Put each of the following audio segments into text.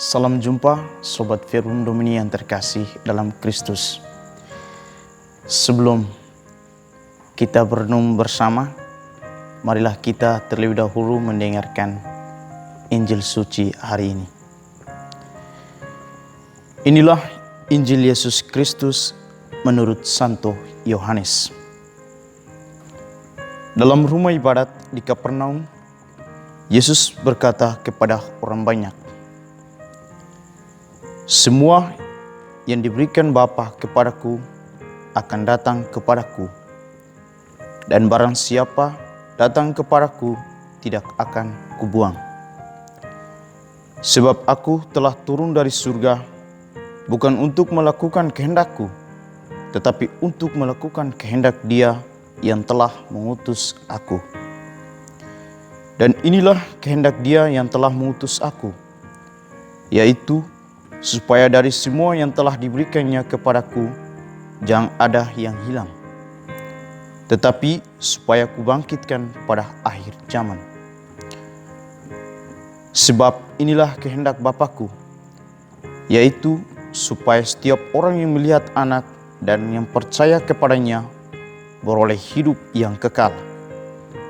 Salam jumpa Sobat Verbum Domini yang terkasih dalam Kristus. Sebelum kita berenung bersama, marilah kita terlebih dahulu mendengarkan Injil suci hari ini. Inilah Injil Yesus Kristus menurut Santo Yohanes. Dalam rumah ibadat di Kapernaum, Yesus berkata kepada orang banyak, "Semua yang diberikan Bapa kepadaku akan datang kepadaku, dan barang siapa datang kepadaku tidak akan kubuang. Sebab aku telah turun dari surga bukan untuk melakukan kehendakku, tetapi untuk melakukan kehendak Dia yang telah mengutus aku. Dan inilah kehendak Dia yang telah mengutus aku, yaitu supaya dari semua yang telah diberikannya kepadaku jangan ada yang hilang, tetapi supaya kubangkitkan pada akhir zaman. Sebab inilah kehendak Bapa-Ku, yaitu supaya setiap orang yang melihat Anak dan yang percaya kepadanya beroleh hidup yang kekal,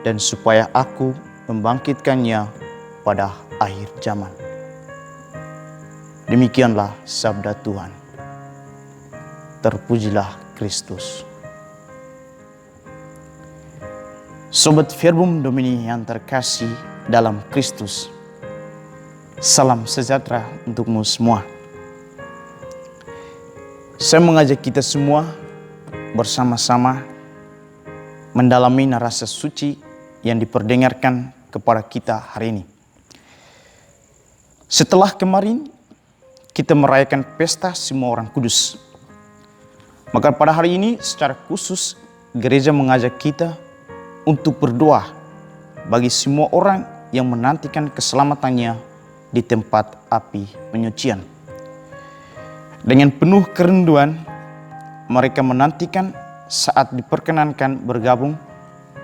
dan supaya Aku membangkitkannya pada akhir zaman." Demikianlah sabda Tuhan. Terpujilah Kristus. Sobat Verbum Domini yang terkasih dalam Kristus, salam sejahtera untukmu semua. Saya mengajak kita semua bersama-sama mendalami narasi suci yang diperdengarkan kepada kita hari ini. Setelah kemarin kita merayakan pesta semua orang kudus, maka pada hari ini secara khusus gereja mengajak kita untuk berdoa bagi semua orang yang menantikan keselamatannya di tempat api penyucian. Dengan penuh kerinduan mereka menantikan saat diperkenankan bergabung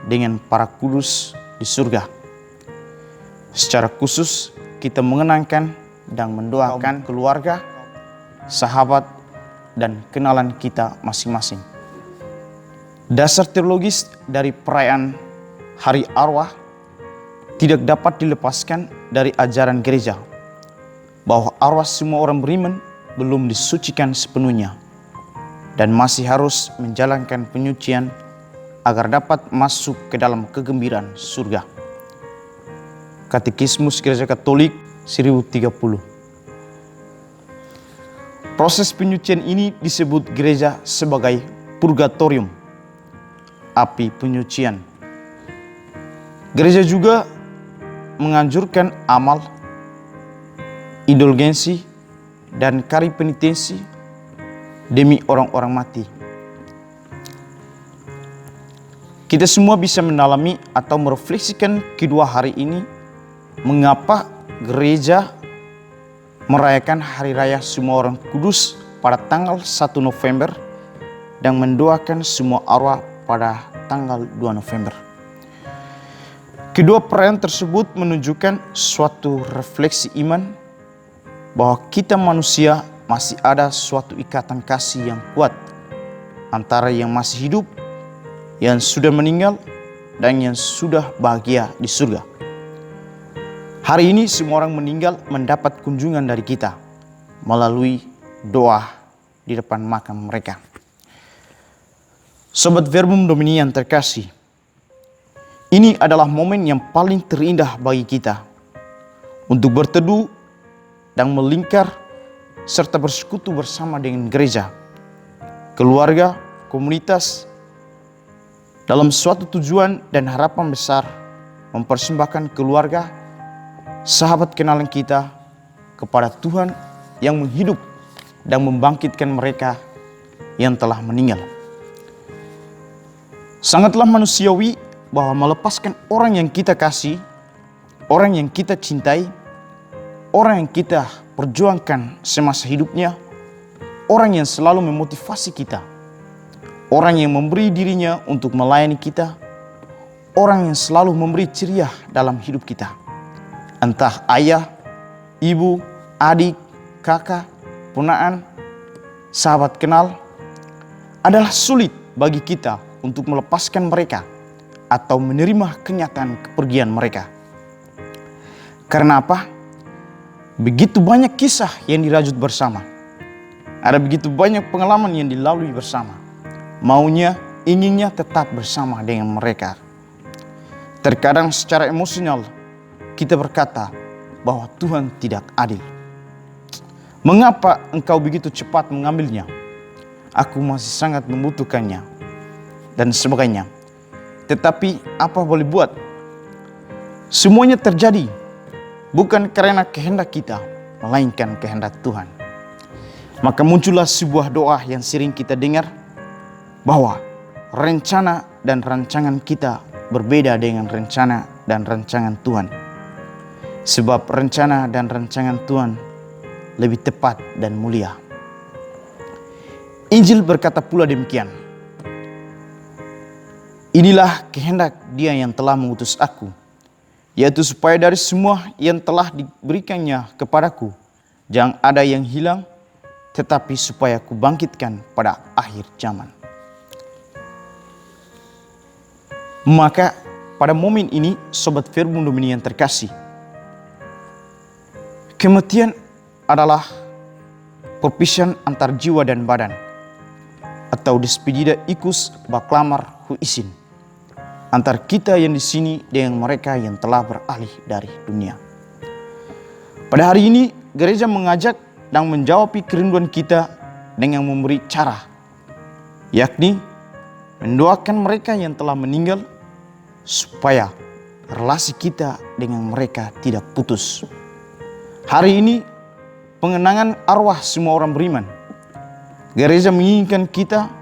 dengan para kudus di surga. Secara khusus kita mengenangkan dan mendoakan keluarga, sahabat, dan kenalan kita masing-masing. Dasar teologis dari perayaan Hari Arwah tidak dapat dilepaskan dari ajaran gereja, bahwa arwah semua orang beriman belum disucikan sepenuhnya dan masih harus menjalankan penyucian agar dapat masuk ke dalam kegembiraan surga. Katekismus Gereja Katolik 1030. Proses penyucian ini disebut gereja sebagai purgatorium, api penyucian. Gereja juga menganjurkan amal, indulgensi, dan kari penitensi demi orang-orang mati. Kita semua bisa mendalami atau merefleksikan kedua hari ini, mengapa gereja merayakan Hari Raya Semua Orang Kudus pada tanggal 1 November dan mendoakan semua arwah pada tanggal 2 November. Kedua perayaan tersebut menunjukkan suatu refleksi iman bahwa kita manusia masih ada suatu ikatan kasih yang kuat antara yang masih hidup, yang sudah meninggal, dan yang sudah bahagia di surga. Hari ini semua orang meninggal mendapat kunjungan dari kita melalui doa di depan makam mereka. Sobat Verbum Domini yang terkasih, ini adalah momen yang paling terindah bagi kita untuk berteduh dan melingkar serta bersekutu bersama dengan gereja, keluarga, komunitas, dalam suatu tujuan dan harapan besar mempersembahkan keluarga, sahabat kenalan kita kepada Tuhan yang menghidup dan membangkitkan mereka yang telah meninggal. Sangatlah manusiawi bahwa melepaskan orang yang kita kasih, orang yang kita cintai, orang yang kita perjuangkan semasa hidupnya, orang yang selalu memotivasi kita, orang yang memberi dirinya untuk melayani kita, orang yang selalu memberi ceria dalam hidup kita. Entah ayah, ibu, adik, kakak, ponaan, sahabat kenal, adalah sulit bagi kita untuk melepaskan mereka atau menerima kenyataan kepergian mereka. Karena apa? Begitu banyak kisah yang dirajut bersama. Ada begitu banyak pengalaman yang dilalui bersama. Maunya, inginnya tetap bersama dengan mereka. Terkadang secara emosional kita berkata bahwa Tuhan tidak adil. Mengapa engkau begitu cepat mengambilnya? Aku masih sangat membutuhkannya. Dan sebagainya. Tetapi apa boleh buat? Semuanya terjadi bukan karena kehendak kita, melainkan kehendak Tuhan. Maka muncullah sebuah doa yang sering kita dengar, bahwa rencana dan rancangan kita berbeda dengan rencana dan rancangan Tuhan. Sebab rencana dan rancangan Tuhan lebih tepat dan mulia. Injil berkata pula demikian, inilah kehendak Dia yang telah mengutus aku, yaitu supaya dari semua yang telah diberikannya kepadaku, jangan ada yang hilang, tetapi supaya aku bangkitkan pada akhir zaman. Maka pada momen ini, Sobat Verbum Domini yang terkasih, kematian adalah perpisahan antar jiwa dan badan, atau despedida ikus baklamar huisin, antar kita yang di sini dengan mereka yang telah beralih dari dunia. Pada hari ini, gereja mengajak dan menjawab kerinduan kita dengan memberi cara, yakni mendoakan mereka yang telah meninggal supaya relasi kita dengan mereka tidak putus. Hari ini pengenangan arwah semua orang beriman. Gereja menginginkan kita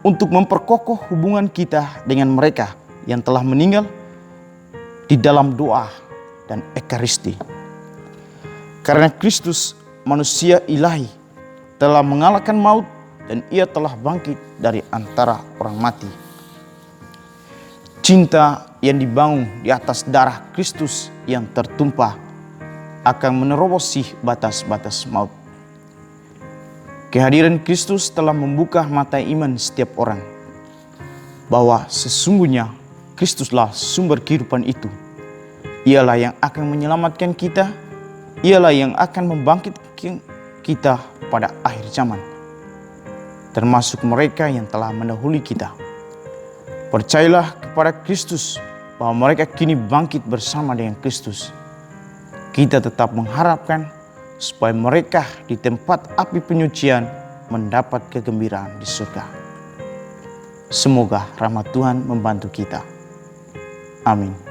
untuk memperkokoh hubungan kita dengan mereka yang telah meninggal di dalam doa dan ekaristi. Karena Kristus manusia ilahi telah mengalahkan maut dan Ia telah bangkit dari antara orang mati. Cinta yang dibangun di atas darah Kristus yang tertumpah akan menerobosi batas-batas maut. Kehadiran Kristus telah membuka mata iman setiap orang bahwa sesungguhnya Kristuslah sumber kehidupan itu. Ialah yang akan menyelamatkan kita, ialah yang akan membangkitkan kita pada akhir zaman, termasuk mereka yang telah mendahului kita. Percayalah kepada Kristus bahwa mereka kini bangkit bersama dengan Kristus. Kita tetap mengharapkan supaya mereka di tempat api penyucian mendapat kegembiraan di surga. Semoga rahmat Tuhan membantu kita. Amin.